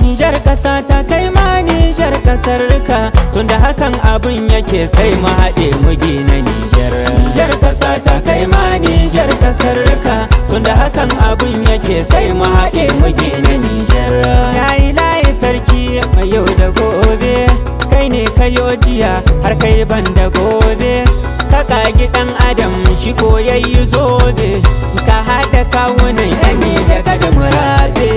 Nijar ƙasa ta kai ma Nijar ƙasar ka, tunda hakan abin yake sai mu haɗe mu gina Nijar. Nijar ƙasa ta kai ma Nijar ƙasar ka, tunda hakan abin yake sai mu haɗe mu gina Nijar. Yayi layi sarki mai yau da gobe, kai ne kayo jiya har kai ban da gobe. Ka ƙagi ɗan adam shi ko yayi zobe, ka haɗa kawunan yan Nijar ka da murabe.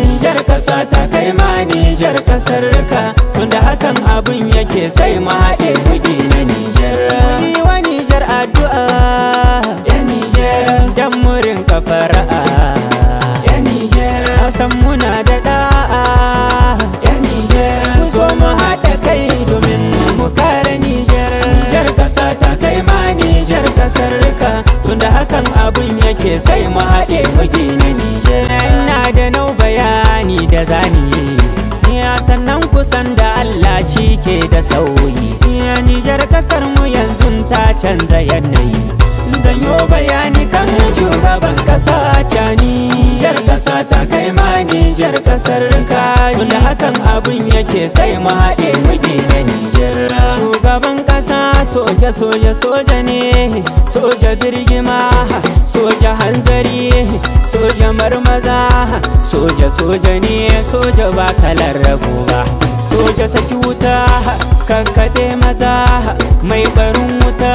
Nijar ƙasa ta kai ma Nijar ƙasar ka, tunda hakan abin yake sai mu haɗe mu gina Nijar. Yi wa Nijar addu'a yan Nijar, dan murin ka fara'a yan Nijar. San muna da da'a yan Nijar, ku zo mu haɗa kai domin mu kare Nijar. Nijar ƙasa ta kai ma Nijar ƙasar ka, tunda hakan abin yake sai mu haɗe mu gina Nijar. Ina da nau bayani da zani, ya sannan kusan da Allah shi ke da sauyi. Ya Nijar ƙasar mu yanzu ta canza yanayi, zan yi bayani kan shugaban ƙasa cani. Nijar ƙasa ta kai ma Nijar ƙasar ka, tunda hakan abin yake sai mu haɗe mu gina Nijar. Shugaban ƙasa soja soja soja ne, soja birgima, soja hanzari, soja marmaza, soja soja ne, soja ba kalar rago ba. Soja saki wuta, kakkaɓe maza, mai barin wuta,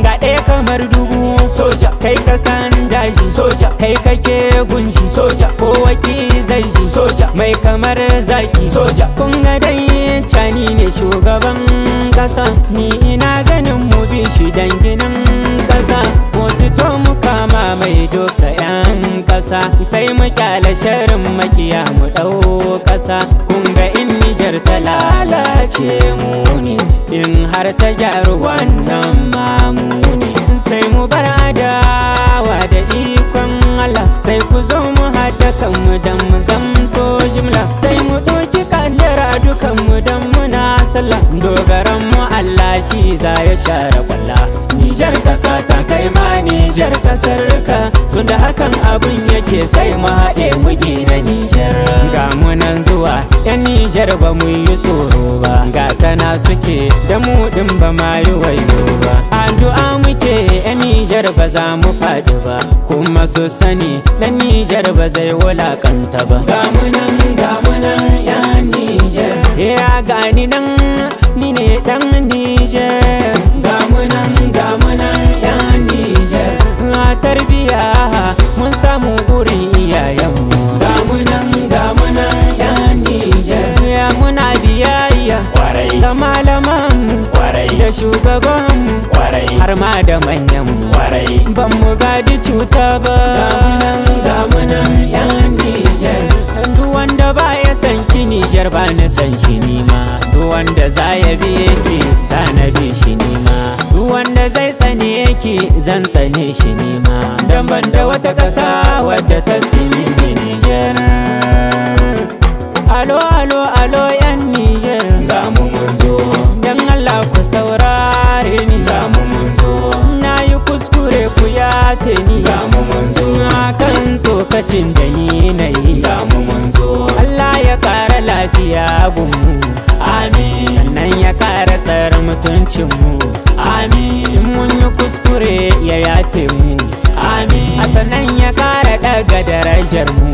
ga ɗaya kamar dubu. Soja kai ka san daji, soja kai kake gunshi, soja ko waki zai ji, soja mai kamar zaki, soja. Kun ga dai cani ne shugaban ƙasa, ni ina ganin mu bi shi danginin ƙasa. Ko fito mu kama mai doka 'yan ƙasa, sai mu kyale sharin makiya mu ɗau ƙasa. Kun ga in Nijar ta lalace muni, in har ta gyaru wannan mamuni, sai mu bar adawa da ikon Allah, sai ku zo mu haɗa kanmu dan mu zamto jimla, sai mu ɗauki kaddara dukanmu dan muna sallah. Dogaran mu Allah shi za ya share kwalla. Nijar ƙasa ta kai ma Nijar ƙasar ka, tunda hakan abin yake sai mu haɗe mu gina Nijar. Ga mu nan zuwa yan Nijar ba mu yi tsoro ba, ga tana suke da mu ɗin ba ma yi wayo ba. Addu'a muke yan Nijar ba za mu faɗi ba, kuma so sani dan Nijar ba zai wulakanta ba. Ga mu nan yan Nijar, ya gani nan ni ne dan Nijar. Ga mu nan yan Nijar, a tarbiya mun samu gurin iyayenmu. Ga mu nan yan Nijar, ya muna biyayya kwarai ga malamanmu kwarai, da shugabanmu kwarai, har ma da manyanmu kwarai, ban mu gadi cuta ba. Ga mu nan yan Nijar, duk wanda ba ya san ki Nijar ba na san shi nima, duk wanda za ya bi ki za na bi shi nima, duk wanda zai tsane ki zan tsane shi nima, dan ban da wata ƙasa wadda ta fi min Nijar. Alo alo alo yan Nijar, ga mu mun zo, dan Allah ku saurare ni. Ga mu mun zo, na yi kuskure ku yafe ni. Ga mu mun zo, kan tsokacin da ni na yi. Ga mu mun zo, Allah ya ƙara lafiya gunmu, amin. Sannan ya ƙara tsare mutuncinmu, amin. In mun yi kuskure ya yafe mu, amin. Sannan ya ƙara ɗaga darajar mu.